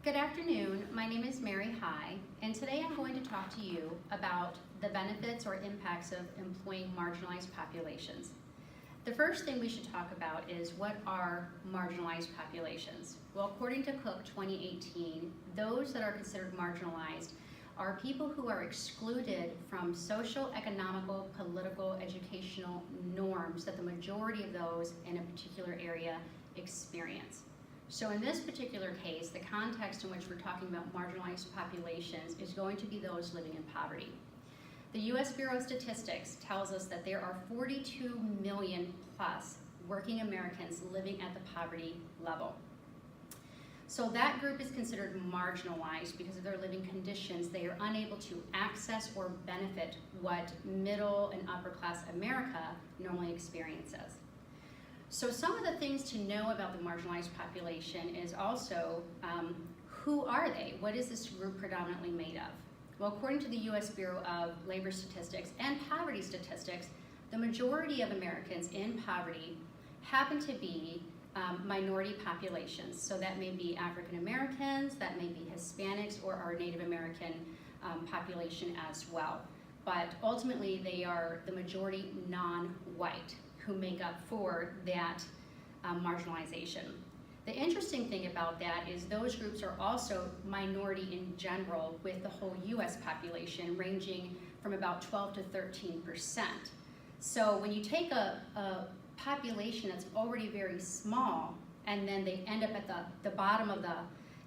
Good afternoon, my name is Holloway-Hey, and today I'm going to talk to you about the benefits or impacts of employing marginalized populations. The first thing we should talk about is what are marginalized populations? Well, according to Cook 2018, those that are considered marginalized are people who are excluded from social, economical, political, educational norms that the majority of those in a particular area experience. So in this particular case, the context in which we're talking about marginalized populations is going to be those living in poverty. The U.S. Bureau of Statistics tells us that there are 42 million plus working Americans living at the poverty level. So that group is considered marginalized because of their living conditions. They are unable to access or benefit what middle and upper class America normally experiences. So some of the things to know about the marginalized population is also who are they? What is this group predominantly made of? Well, according to the U.S. Bureau of Labor Statistics and Poverty Statistics, the majority of Americans in poverty happen to be minority populations. So that may be African Americans, that may be Hispanics, or our Native American population as well. But ultimately, they are the majority non-white who make up for that marginalization. The interesting thing about that is those groups are also minority in general with the whole US population ranging from about 12 to 13%. So when you take a population that's already very small and then they end up at the bottom of the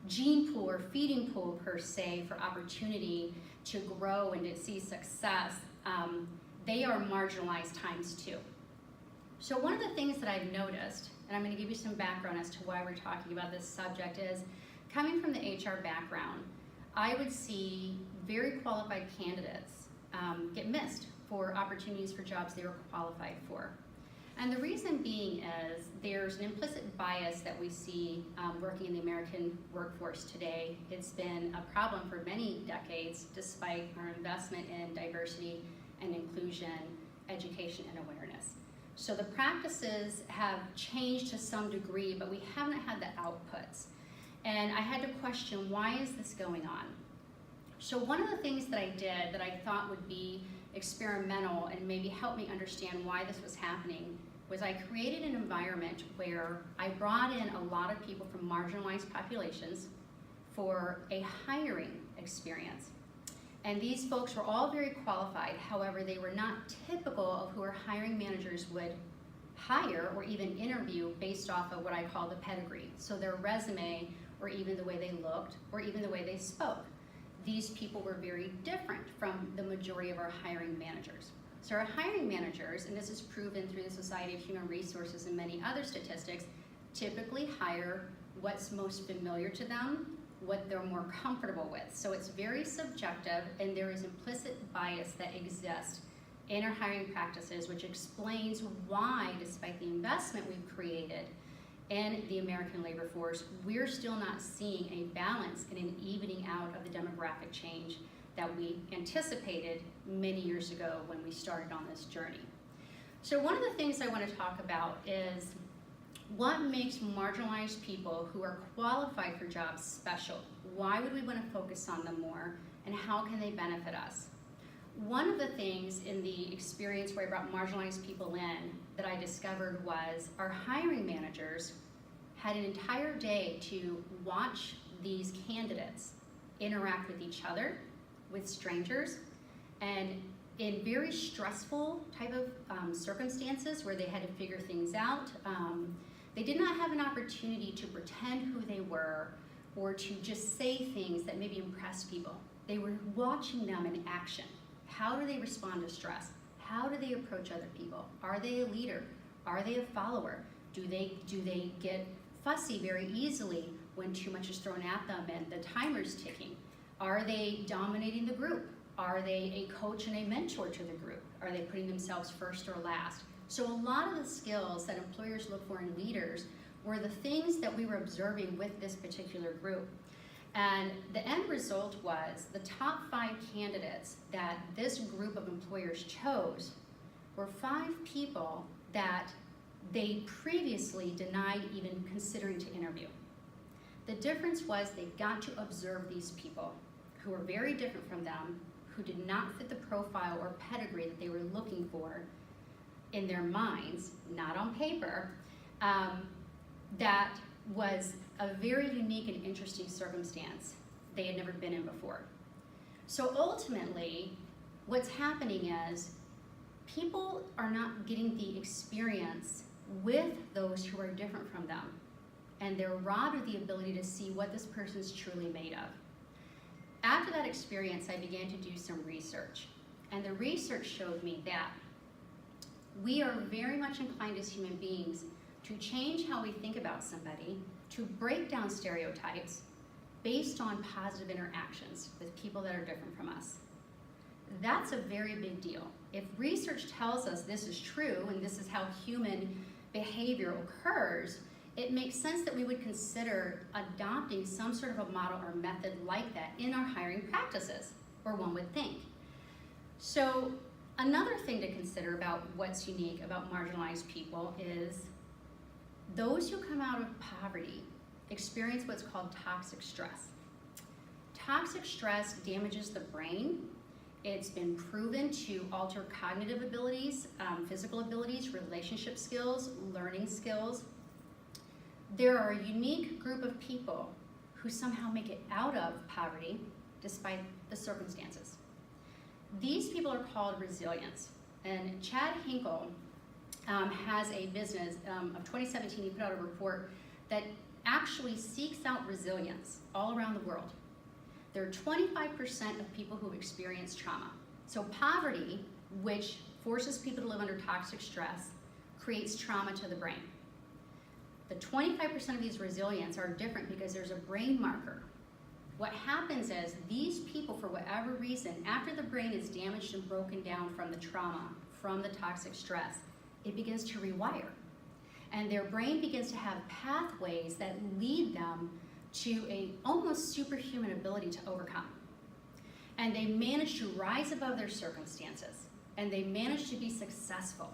gene pool or feeding pool per se for opportunity to grow and to see success, they are marginalized times two. So one of the things that I've noticed, and I'm going to give you some background as to why we're talking about this subject, is coming from the HR background, I would see very qualified candidates get missed for opportunities for jobs they were qualified for. And the reason being is there's an implicit bias that we see working in the American workforce today. It's been a problem for many decades despite our investment in diversity and inclusion, education, and awareness. So the practices have changed to some degree, but we haven't had the outputs. And I had to question, why is this going on? So one of the things that I did that I thought would be experimental and maybe help me understand why this was happening was I created an environment where I brought in a lot of people from marginalized populations for a hiring experience. And these folks were all very qualified. However, they were not typical of who our hiring managers would hire or even interview based off of what I call the pedigree. So their resume, or even the way they looked, or even the way they spoke. These people were very different from the majority of our hiring managers. So our hiring managers, and this is proven through the Society of Human Resources and many other statistics, typically hire what's most familiar to them, what they're more comfortable with. So it's very subjective, and there is implicit bias that exists in our hiring practices, which explains why, despite the investment we've created in the American labor force, we're still not seeing a balance and an evening out of the demographic change that we anticipated many years ago when we started on this journey. So one of the things I want to talk about is what makes marginalized people who are qualified for jobs special? Why would we want to focus on them more, and how can they benefit us? One of the things in the experience where I brought marginalized people in that I discovered was our hiring managers had an entire day to watch these candidates interact with each other, with strangers, and in very stressful type of circumstances where they had to figure things out. They did not have an opportunity to pretend who they were or to just say things that maybe impressed people. They were watching them in action. How do they respond to stress? How do they approach other people? Are they a leader? Are they a follower? Do they get fussy very easily when too much is thrown at them and the timer's ticking? Are they dominating the group? Are they a coach and a mentor to the group? Are they putting themselves first or last? So a lot of the skills that employers look for in leaders were the things that we were observing with this particular group. And the end result was the top 5 candidates that this group of employers chose were 5 people that they previously denied even considering to interview. The difference was they got to observe these people who were very different from them, who did not fit the profile or pedigree that they were looking for in their minds, not on paper. That was a very unique and interesting circumstance they had never been in before. So ultimately, what's happening is people are not getting the experience with those who are different from them, and they're robbed of the ability to see what this person's truly made of. After that experience, I began to do some research, and the research showed me that we are very much inclined as human beings to change how we think about somebody, to break down stereotypes based on positive interactions with people that are different from us. That's a very big deal. If research tells us this is true and this is how human behavior occurs, it makes sense that we would consider adopting some sort of a model or method like that in our hiring practices, or one would think. So another thing to consider about what's unique about marginalized people is those who come out of poverty experience what's called toxic stress. Toxic stress damages the brain. It's been proven to alter cognitive abilities, physical abilities, relationship skills, learning skills. There are a unique group of people who somehow make it out of poverty despite the circumstances. These people are called resilients. And Chad Hinkle has a business of 2017, he put out a report that actually seeks out resilience all around the world. There are 25% of people who experience trauma. So poverty, which forces people to live under toxic stress, creates trauma to the brain. The 25% of these resilients are different because there's a brain marker. What happens is these people, for whatever reason, after the brain is damaged and broken down from the trauma, from the toxic stress, it begins to rewire. And their brain begins to have pathways that lead them to a almost superhuman ability to overcome. And they manage to rise above their circumstances, and they manage to be successful.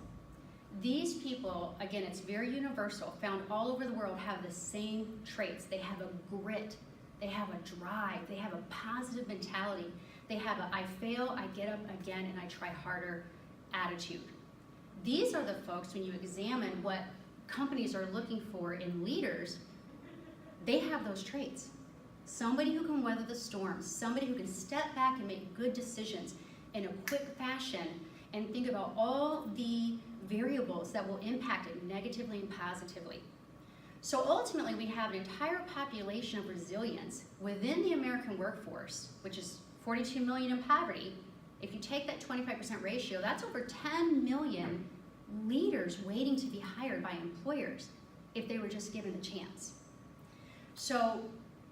These people, again, it's very universal, found all over the world, have the same traits. They have a grit, they have a drive, they have a positive mentality, they have a I fail, I get up again, and I try harder attitude. These are the folks, when you examine what companies are looking for in leaders, they have those traits. Somebody who can weather the storm, somebody who can step back and make good decisions in a quick fashion and think about all the variables that will impact it negatively and positively. So ultimately, we have an entire population of resilience within the American workforce, which is 42 million in poverty. If you take that 25% ratio, that's over 10 million leaders waiting to be hired by employers if they were just given the chance. So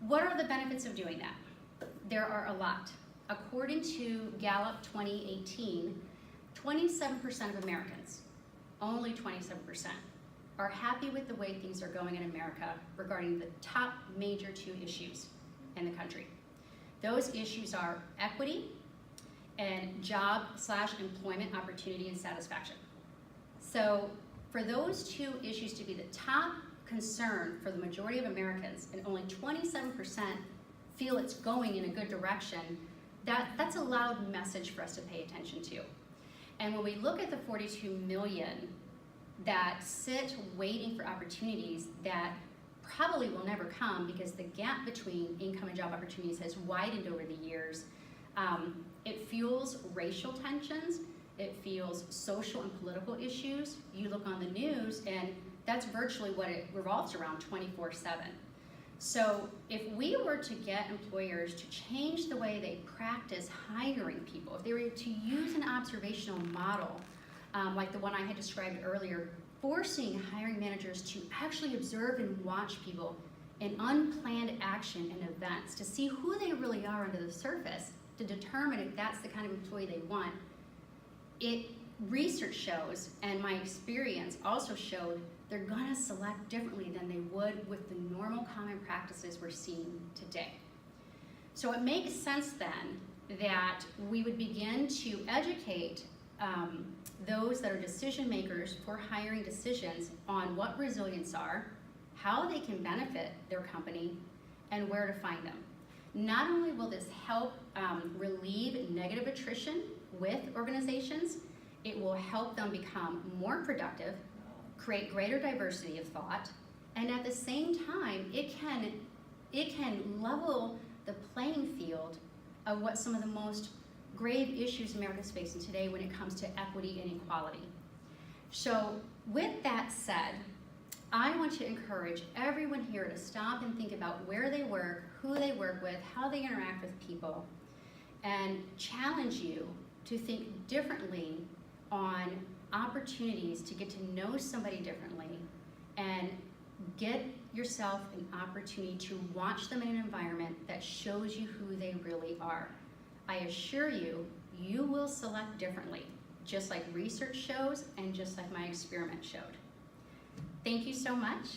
what are the benefits of doing that? There are a lot. According to Gallup 2018, 27% of Americans, only 27%, are happy with the way things are going in America regarding the top major two issues in the country. Those issues are equity and job/employment opportunity and satisfaction. So for those two issues to be the top concern for the majority of Americans, and only 27% feel it's going in a good direction, that's a loud message for us to pay attention to. And when we look at the 42 million that sit waiting for opportunities that probably will never come because the gap between income and job opportunities has widened over the years, it fuels racial tensions, it fuels social and political issues. You look on the news and that's virtually what it revolves around 24/7. So if we were to get employers to change the way they practice hiring people, if they were to use an observational model like the one I had described earlier, forcing hiring managers to actually observe and watch people in unplanned action and events to see who they really are under the surface to determine if that's the kind of employee they want, research shows, and my experience also showed, they're gonna select differently than they would with the normal common practices we're seeing today. So it makes sense then that we would begin to educate those that are decision makers for hiring decisions on what resilience are, how they can benefit their company, and where to find them. Not only will this help relieve negative attrition with organizations, it will help them become more productive, create greater diversity of thought, and at the same time, it can level the playing field of what some of the most grave issues America's facing today when it comes to equity and equality. So with that said, I want to encourage everyone here to stop and think about where they work, who they work with, how they interact with people, and challenge you to think differently on opportunities to get to know somebody differently and get yourself an opportunity to watch them in an environment that shows you who they really are. I assure you, you will select differently, just like research shows and just like my experiment showed. Thank you so much.